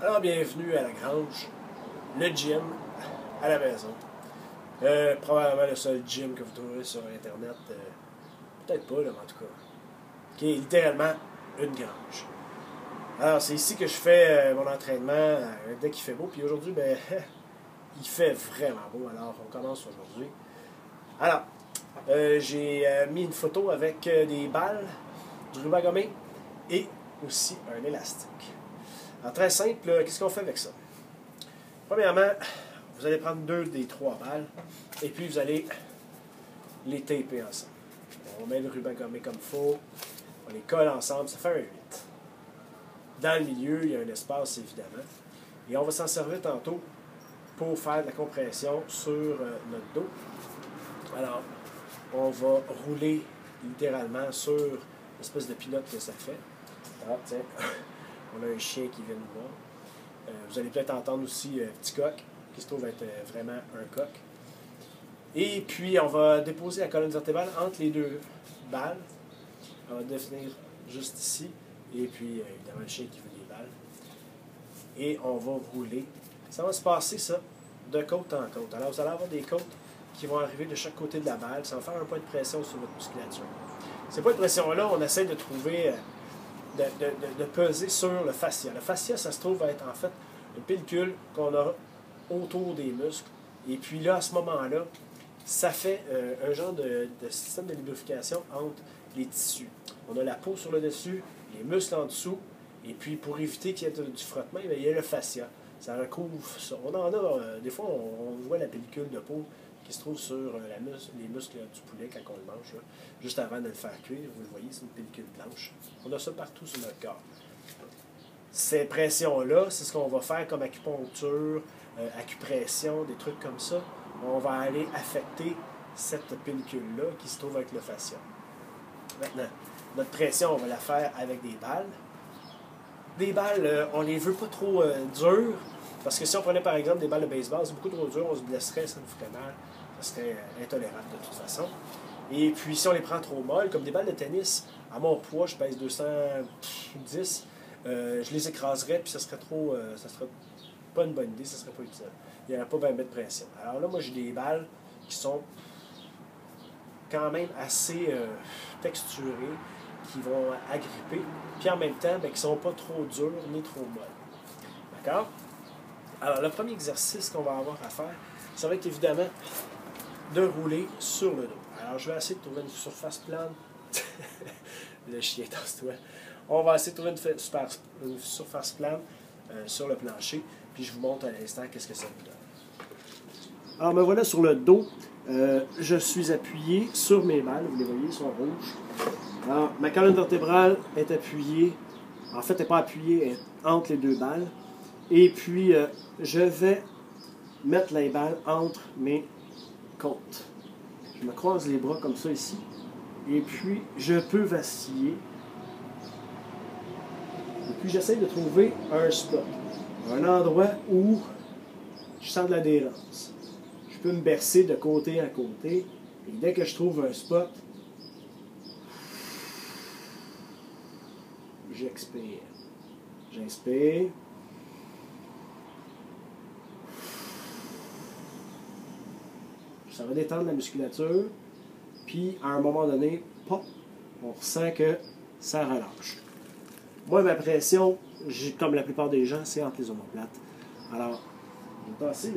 Alors, bienvenue à la grange, le gym, à la maison. Probablement le seul gym que vous trouverez sur Internet. Peut-être pas, là, mais en tout cas. Qui est littéralement une grange. Alors, c'est ici que je fais mon entraînement dès qu'il fait beau. Puis aujourd'hui, ben, il fait vraiment beau. Alors, on commence aujourd'hui. Alors, j'ai mis une photo avec des balles, du ruban gommé et aussi un élastique. Alors, très simple, qu'est-ce qu'on fait avec ça? Premièrement, vous allez prendre 2 des 3 balles et puis vous allez les taper ensemble. On met le ruban gommé comme il faut, on les colle ensemble, ça fait un 8. Dans le milieu, il y a un espace évidemment. Et on va s'en servir tantôt pour faire de la compression sur notre dos. Alors, on va rouler littéralement sur l'espèce de pilote que ça fait. Ah, tiens, on a un chien qui vient nous voir. Vous allez peut-être entendre aussi un petit coq, qui se trouve être vraiment un coq. Et puis, on va déposer la colonne vertébrale entre les 2 balles. On va définir juste ici. Et puis, évidemment, le chien qui veut des balles. Et on va rouler. Ça va se passer, ça, de côte en côte. Alors, vous allez avoir des côtes qui vont arriver de chaque côté de la balle. Ça va faire un point de pression sur votre musculature. Ces points de pression-là, on essaie de trouver, de peser sur le fascia. Le fascia, ça se trouve être en fait une pellicule qu'on a autour des muscles. Et puis là, à ce moment-là, ça fait un genre de système de lubrification entre les tissus. On a la peau sur le dessus, les muscles en dessous, et puis pour éviter qu'il y ait du frottement, il y a le fascia. Ça recouvre ça. On en a, des fois, on voit la pellicule de peau qui se trouve sur les muscles du poulet quand on le mange, là, juste avant de le faire cuire. Vous le voyez, c'est une pellicule blanche. On a ça partout sur notre corps. Ces pressions-là, c'est ce qu'on va faire comme acupuncture, acupression, des trucs comme ça. On va aller affecter cette pellicule-là qui se trouve avec le fascia. Maintenant, notre pression, on va la faire avec des balles. Des balles, on les veut pas trop dures, parce que si on prenait par exemple des balles de baseball, c'est beaucoup trop dur, on se blesserait, ça nous ferait mal, ça serait intolérable de toute façon. Et puis si on les prend trop molles, comme des balles de tennis, à mon poids, je pèse 210, je les écraserais, puis ça serait pas une bonne idée, ça serait pas utile. Il n'y aurait pas bien de pression. Alors là, moi, j'ai des balles qui sont quand même assez texturées, qui vont agripper, puis en même temps, bien, qui ne sont pas trop dures ni trop molles. D'accord? Alors, le premier exercice qu'on va avoir à faire, ça va être évidemment de rouler sur le dos. Alors, je vais essayer de trouver une surface plane. Le chien, tasse-toi. On va essayer de trouver une surface plane sur le plancher, puis je vous montre à l'instant qu'est-ce que ça nous donne. Alors, me voilà sur le dos. Je suis appuyé sur mes balles, vous les voyez, ils sont rouges. Alors, ma colonne vertébrale est appuyée, en fait, elle n'est pas appuyée, elle est entre les 2 balles. Et puis, je vais mettre les balles entre mes côtes. Je me croise les bras comme ça ici. Et puis, je peux vaciller. Et puis, j'essaie de trouver un spot. Un endroit où je sens de l'adhérence. Je peux me bercer de côté à côté. Et dès que je trouve un spot, j'expire. J'inspire. Ça va détendre la musculature. Puis, à un moment donné, pop, on ressent que ça relâche. Moi, ma pression, comme la plupart des gens, c'est entre les omoplates. Alors, je vais passer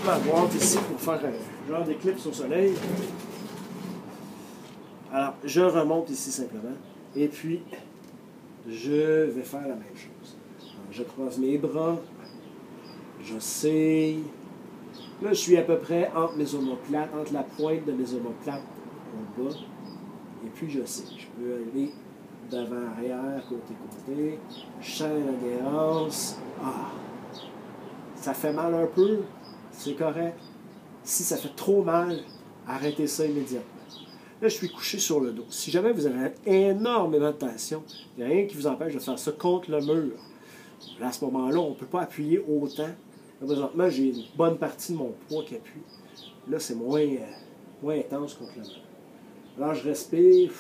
la boîte ici pour faire un genre d'éclipse au soleil. Alors, je remonte ici simplement. Et puis, je vais faire la même chose. Alors, je croise mes bras. J'essaye. Là, je suis à peu près entre mes omoplates, entre la pointe de mes omoplates au bas. Et puis, je sais. Je peux aller d'avant, arrière, côté. Je sens l'adhérence. Ah! Ça fait mal un peu. C'est correct. Si ça fait trop mal, arrêtez ça immédiatement. Là, je suis couché sur le dos. Si jamais vous avez énormément de tension, il n'y a rien qui vous empêche de faire ça contre le mur. Là, à ce moment-là, on ne peut pas appuyer autant. Là, présentement, j'ai une bonne partie de mon poids qui appuie. Là, c'est moins intense contre le mur. Alors, je respire.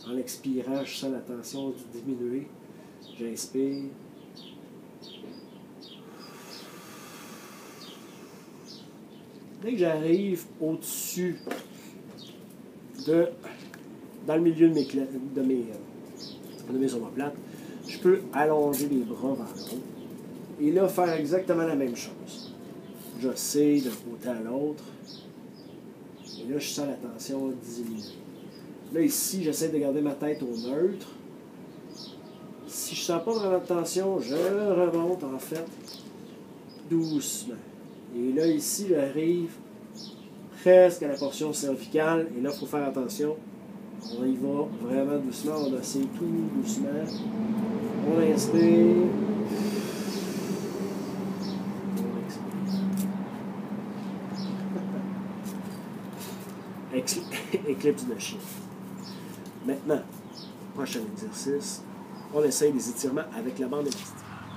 En expirant, je sens la tension diminuer. J'inspire. Dès que j'arrive au-dessus dans le milieu de mes omoplates, je peux allonger les bras vers le haut et là faire exactement la même chose. J'essaie d'un côté à l'autre et là je sens la tension diminuer. Là ici, j'essaie de garder ma tête au neutre. Si je ne sens pas vraiment de tension, je remonte en fait doucement. Et là ici, j'arrive presque à la portion cervicale et là il faut faire attention. On y va vraiment doucement, on essaie tout doucement. On inspire. On expire. Éclipse de chien. Maintenant, prochain exercice, on essaye des étirements avec la bande élastique.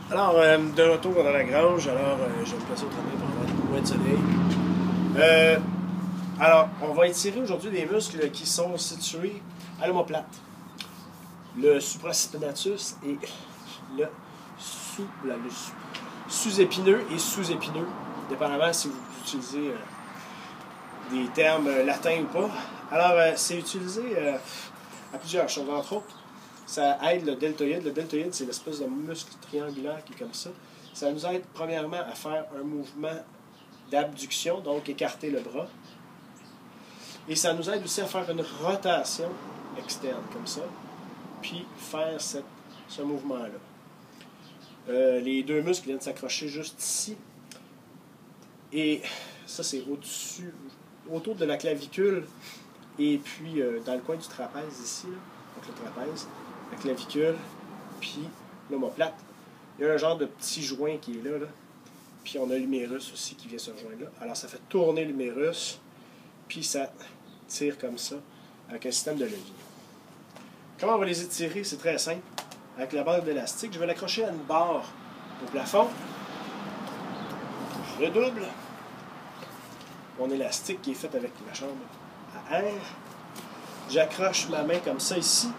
Alors, de retour dans la grange, alors je vais me placer au travail pour avoir un coin de soleil. Alors, on va étirer aujourd'hui des muscles qui sont situés à l'omoplate. Le supraspinatus et le sous-épineux et sous-épineux, dépendamment si vous utilisez des termes latins ou pas. Alors, c'est utilisé à plusieurs choses. Entre autres, ça aide le deltoïde. Le deltoïde, c'est l'espèce de muscle triangulaire qui est comme ça. Ça nous aide premièrement à faire un mouvement d'abduction, donc écarter le bras. Et ça nous aide aussi à faire une rotation externe, comme ça, puis faire ce mouvement-là. Les deux muscles viennent s'accrocher juste ici. Et ça, c'est au-dessus, autour de la clavicule, et puis dans le coin du trapèze ici, là, donc le trapèze, la clavicule, puis l'omoplate. Il y a un genre de petit joint qui est là. Puis on a l'humérus aussi qui vient se rejoindre là. Alors ça fait tourner l'humérus, puis ça tire comme ça, avec un système de levier. Comment on va les étirer? C'est très simple. Avec la bande élastique, je vais l'accrocher à une barre au plafond. Je redouble. Mon élastique qui est fait avec la chambre à air. J'accroche ma main comme ça ici,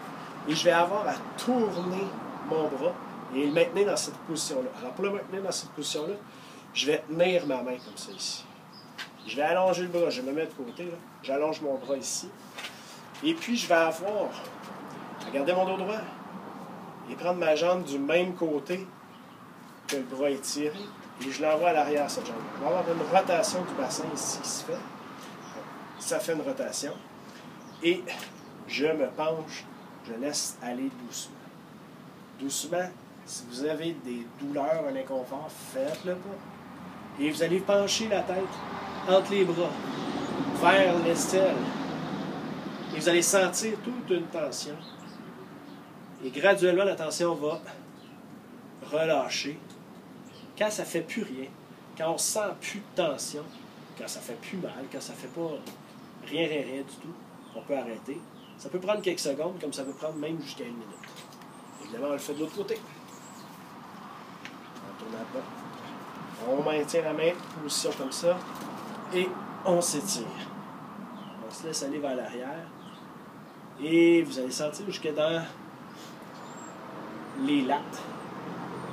et je vais avoir à tourner mon bras et le maintenir dans cette position-là. Alors pour le maintenir dans cette position-là, je vais tenir ma main comme ça ici. Je vais allonger le bras, je vais me mettre de côté, là. J'allonge mon bras ici. Et puis je vais avoir à garder mon dos droit et prendre ma jambe du même côté que le bras est tiré. Et je l'envoie à l'arrière, cette jambe. Je vais avoir une rotation du bassin ici qui se fait. Ça fait une rotation. Et je me penche, je laisse aller doucement. Doucement, si vous avez des douleurs, un inconfort, faites-le pas. Et vous allez pencher la tête entre les bras, vers l'aisselle. Et vous allez sentir toute une tension. Et graduellement, la tension va relâcher. Quand ça ne fait plus rien, quand on ne sent plus de tension, quand ça ne fait plus mal, quand ça ne fait pas rien du tout, on peut arrêter. Ça peut prendre quelques secondes, comme ça peut prendre même jusqu'à 1 minute. Évidemment, on le fait de l'autre côté. On tourne la porte. On maintient la main, position comme ça, et on s'étire. On se laisse aller vers l'arrière. Et vous allez sentir jusque dans les lattes,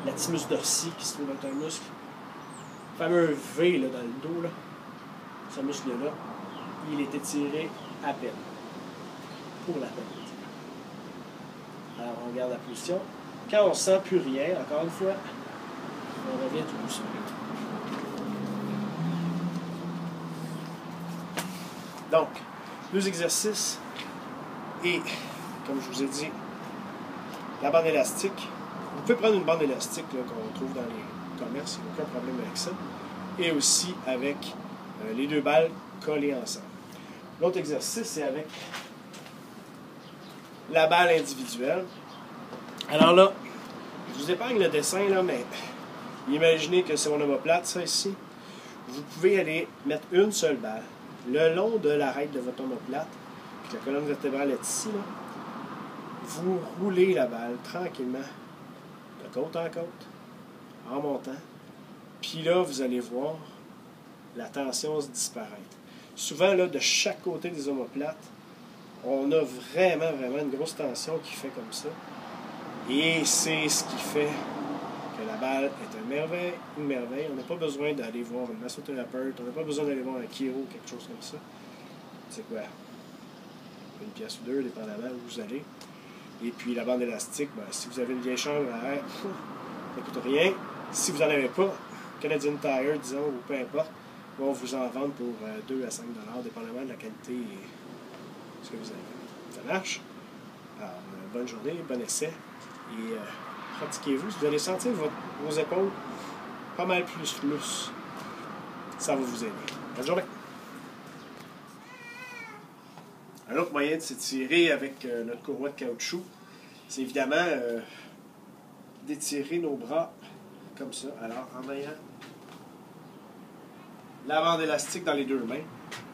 la thymus dorsi qui se trouve être un muscle. Le fameux V là, dans le dos, là, ce muscle-là, il est étiré à peine. Pour la peine. Alors on regarde la position. Quand on ne sent plus rien, encore une fois, on revient tout doucement. Donc, 2 exercices et, comme je vous ai dit, la bande élastique. Vous pouvez prendre une bande élastique qu'on trouve dans les commerces, il n'y a aucun problème avec ça. Et aussi avec les 2 balles collées ensemble. L'autre exercice, c'est avec la balle individuelle. Alors là, je vous épargne le dessin, là, mais imaginez que c'est mon omoplate, ça ici. Vous pouvez aller mettre une seule balle le long de l'arête de votre omoplate, puis la colonne vertébrale est ici, là. Vous roulez la balle tranquillement, de côte en côte, en montant. Puis là, vous allez voir la tension se disparaître. Souvent, là, de chaque côté des omoplates, On a vraiment une grosse tension qui fait comme ça. Et c'est ce qui fait que la balle est une merveille. On n'a pas besoin d'aller voir un massothérapeute, on n'a pas besoin d'aller voir un chiro, quelque chose comme ça. C'est quoi? Une pièce ou deux, dépendamment où vous allez. Et puis la bande élastique, ben, si vous avez une vieille chambre à air, ça ne coûte rien. Si vous n'en avez pas, Canadian Tire, disons, ou peu importe, vont vous en vendre pour 2 à 5 $, dépendamment de la qualité et ce que vous avez. Ça marche? Alors, bonne journée, bon essai. Et pratiquez-vous. Vous allez sentir vos épaules pas mal plus lousses. Ça va vous aider. Bonne journée. Un autre moyen de s'étirer avec notre courroie de caoutchouc, c'est évidemment d'étirer nos bras comme ça. Alors, en ayant la bande élastique dans les deux mains,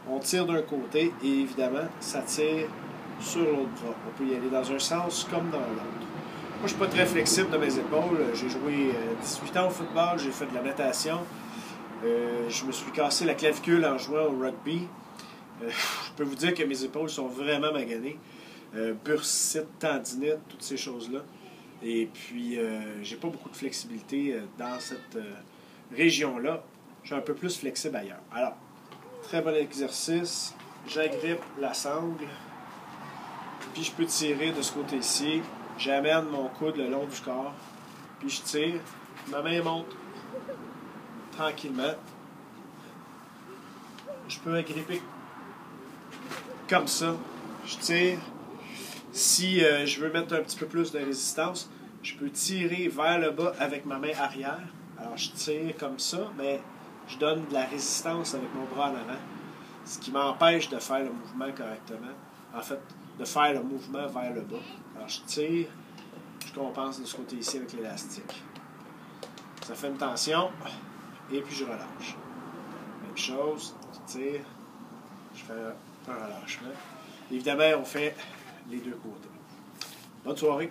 on tire d'un côté et évidemment, ça tire sur l'autre bras. On peut y aller dans un sens comme dans l'autre. Moi, je ne suis pas très flexible de mes épaules. J'ai joué 18 ans au football, j'ai fait de la natation. Je me suis cassé la clavicule en jouant au rugby. Je peux vous dire que mes épaules sont vraiment maganées. Bursite, tendinite, toutes ces choses-là. Et puis, j'ai pas beaucoup de flexibilité dans cette région-là. Je suis un peu plus flexible ailleurs. Alors, très bon exercice. J'agrippe la sangle. Puis, je peux tirer de ce côté-ci. J'amène mon coude le long du corps. Puis, je tire. Ma main monte tranquillement. Je peux agripper comme ça. Je tire. Si je veux mettre un petit peu plus de résistance, je peux tirer vers le bas avec ma main arrière. Alors, je tire comme ça, mais je donne de la résistance avec mon bras en avant, ce qui m'empêche de faire le mouvement correctement. En fait, de faire le mouvement vers le bas. Alors, je tire, je compense de ce côté-ci avec l'élastique. Ça fait une tension, et puis je relâche. Même chose, je tire, je fais un relâchement. Évidemment, on fait les deux côtés. Bonne soirée!